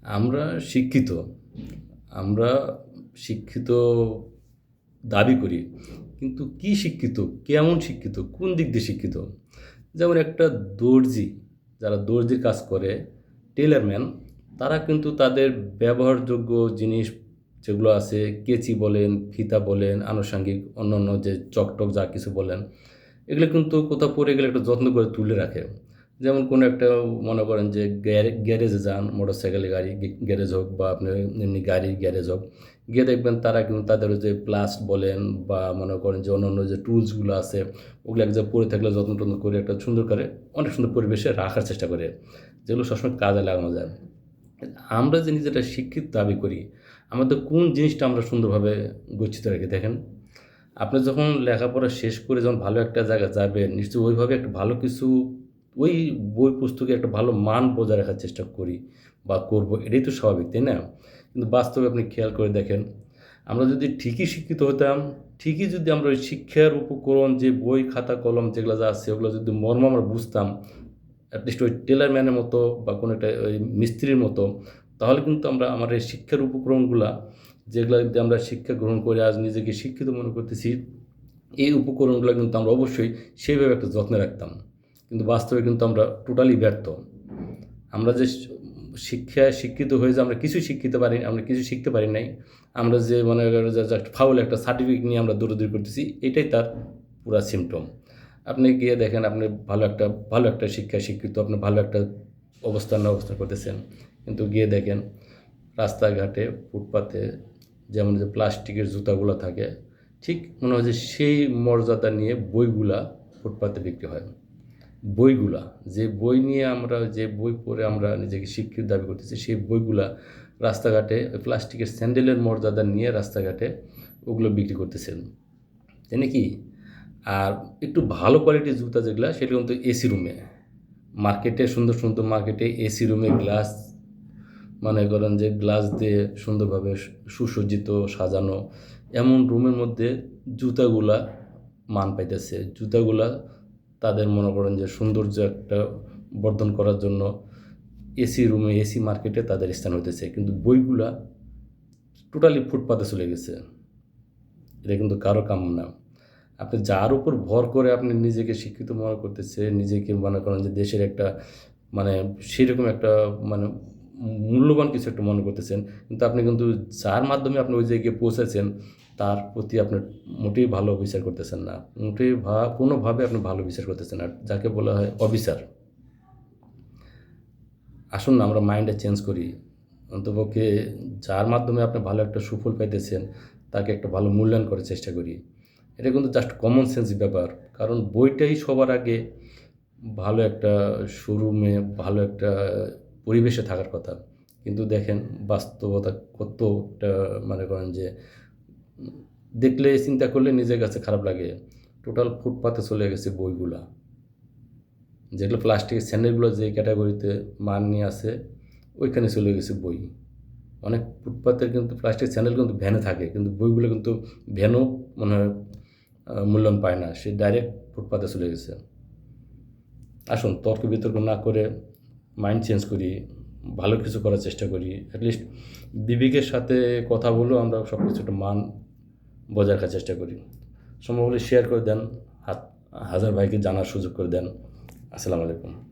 আমরা শিক্ষিত। আমরা শিক্ষিত দাবি করি। কিন্তু কি শিক্ষিত? কেমন শিক্ষিত? কোন দিক দিয়ে শিক্ষিত? যেমন একটা দর্জি, যারা দর্জির কাজ করে, টেইলরম্যান, তারা কিন্তু তাদের ব্যবহারযোগ্য জিনিস যেগুলো আছে, কেচি বলেন, ফিতা বলেন, আনুষঙ্গিক অন্যান্য যে চক-টক যা কিছু বলেন, এগুলো কিন্তু কোথাও পড়ে গেলে একটু যত্ন করে তুলে রাখে। যেমন কোনো একটা মনে করেন যে গ্যারেজে যান, মোটরসাইকেলের গাড়ি গ্যারেজ হোক বা আপনার এমনি গাড়ির গ্যারেজ হোক, গিয়ে দেখবেন তারা কিন্তু তাদের ওই যে প্লাস বলেন বা মনে করেন যে অন্যান্য যে টুলসগুলো আছে, ওগুলো এক জায়গায় পড়ে থাকলে যত্ন টত্ন করে একটা সুন্দর করে অনেক সুন্দর পরিবেশে রাখার চেষ্টা করে, যেগুলো সবসময় কাজে লাগানো যায়। আমরা যে নিজেরা শিক্ষিত দাবি করি, আমাদের কোন জিনিসটা আমরা সুন্দরভাবে গচ্ছিত রাখি দেখেন। আপনি যখন লেখাপড়া শেষ করে যখন ভালো একটা জায়গায় যাবেন, নিশ্চয়ই ওইভাবে একটা ভালো কিছু ওই বই পুস্তকে একটা ভালো মান বজায় রাখার চেষ্টা করি বা করব। এটাই তো স্বাভাবিক, তাই না? কিন্তু বাস্তবে আপনি খেয়াল করে দেখেন, আমরা যদি ঠিকই শিক্ষিত হতাম, ঠিকই যদি আমরা ওই শিক্ষার উপকরণ যে বই, খাতা, কলম যেগুলো যা আছে ওগুলো যদি মর্ম আমরা বুঝতাম, অ্যাটলিস্ট ওই টেলারম্যানের মতো বা কোনো একটা ওই মিস্ত্রির মতো, তাহলে কিন্তু আমরা আমার এই শিক্ষার উপকরণগুলা যেগুলা দিয়ে আমরা শিক্ষা গ্রহণ করে আজ নিজেকে শিক্ষিত মনে করতেছি, এই উপকরণগুলো কিন্তু আমরা অবশ্যই সেইভাবে একটা যত্নে রাখতাম। কিন্তু বাস্তবে কিন্তু আমরা টোটালি ব্যর্থ। আমরা যে শিক্ষায় শিক্ষিত হয়ে যে আমরা কিছুই আমরা কিছু শিখতে পারি নাই। আমরা যে মনে করেন যে জাস্ট ফাউল একটা সার্টিফিকেট নিয়ে আমরা দৌড়াদৌড়ি করতেছি, এটাই তার পুরা সিম্পটম। আপনি গিয়ে দেখেন আপনি ভালো একটা শিক্ষায় শিক্ষিত, আপনি ভালো একটা অবস্থান করতেছেন। কিন্তু গিয়ে দেখেন রাস্তাঘাটে, ফুটপাতে যেমন যে প্লাস্টিকের জুতাগুলো থাকে, ঠিক মনে হয় যে সেই মর্যাদা নিয়ে বইগুলা ফুটপাতে বিক্রি হয়। বইগুলা, যে বই পড়ে আমরা নিজেকে শিক্ষিত দাবি করতেছি, সেই বইগুলা রাস্তাঘাটে ওই প্লাস্টিকের স্যান্ডেলের মর্যাদা নিয়ে রাস্তাঘাটে ওগুলো বিক্রি করতেছেন। তাই নাকি? আর একটু ভালো কোয়ালিটির জুতা যেগুলা, সেগুলো কিন্তু এসি রুমে, মার্কেটে এসি রুমে গ্লাস, মনে করেন যে গ্লাস দিয়ে সুন্দরভাবে সুসজ্জিত, সাজানো এমন রুমের মধ্যে জুতাগুলা মান পাইতেছে। জুতাগুলা তাদের মনে করেন যে সৌন্দর্য একটা বর্ধন করার জন্য এসি রুমে, এসি মার্কেটে তাদের স্থান হইতেছে। কিন্তু বইগুলা টোটালি ফুটপাতে চলে গেছে। এটা কিন্তু কারো কাম্য না। আপনি যার উপর ভর করে আপনি নিজেকে শিক্ষিত মনে করতেছে, নিজেকে মনে করেন যে দেশের একটা মানে সেরকম একটা মানে মূল্যবান কিছু একটা মনে করতেছেন। কিন্তু আপনি কিন্তু যার মাধ্যমে আপনি ওই জায়গায় পৌঁছেছেন, তার প্রতি আপনার মোটেই ভালো বিচার করতেছেন না। মোটেই কোনোভাবে আপনি ভালো বিচার করতেছেন না। যাকে বলা হয় অবিচার। আসুন না আমরা মাইন্ডটা চেঞ্জ করি। অন্ততপক্ষে যার মাধ্যমে আপনি ভালো একটা সুফল পাইতেছেন, তাকে একটা ভালো মূল্যায়ন করার চেষ্টা করি। এটা কিন্তু জাস্ট কমন সেন্স ব্যাপার। কারণ বইটাই সবার আগে ভালো একটা শোরুমে, ভালো একটা পরিবেশে থাকার কথা। কিন্তু দেখেন বাস্তবতা কতটা মনে করেন যে দেখলে চিন্তা করলে নিজের কাছে খারাপ লাগে। টোটাল ফুটপাতে চলে গেছে বইগুলা। যেগুলো প্লাস্টিকের স্যান্ডেলগুলো যে ক্যাটাগরিতে মান নিয়ে আসে, ওইখানে চলে গেছে বই। অনেক ফুটপাতের কিন্তু প্লাস্টিক স্যান্ডেল কিন্তু ভ্যানে থাকে, কিন্তু বইগুলো কিন্তু ভ্যানও মনে হয় মূল্যায়ন পায় না, সে ডাইরেক্ট ফুটপাতে চলে গেছে। আসুন তর্ক বিতর্ক না করে মাইন্ড চেঞ্জ করি, ভালো কিছু করার চেষ্টা করি। অ্যাটলিস্ট বিবেকের সাথে কথা বলেও আমরা সব কিছু একটা মান বজায় রাখার চেষ্টা করি। সম্ভব হলে শেয়ার করে দেন, হাজার ভাইকে জানার সুযোগ করে দেন। আসসালামু আলাইকুম।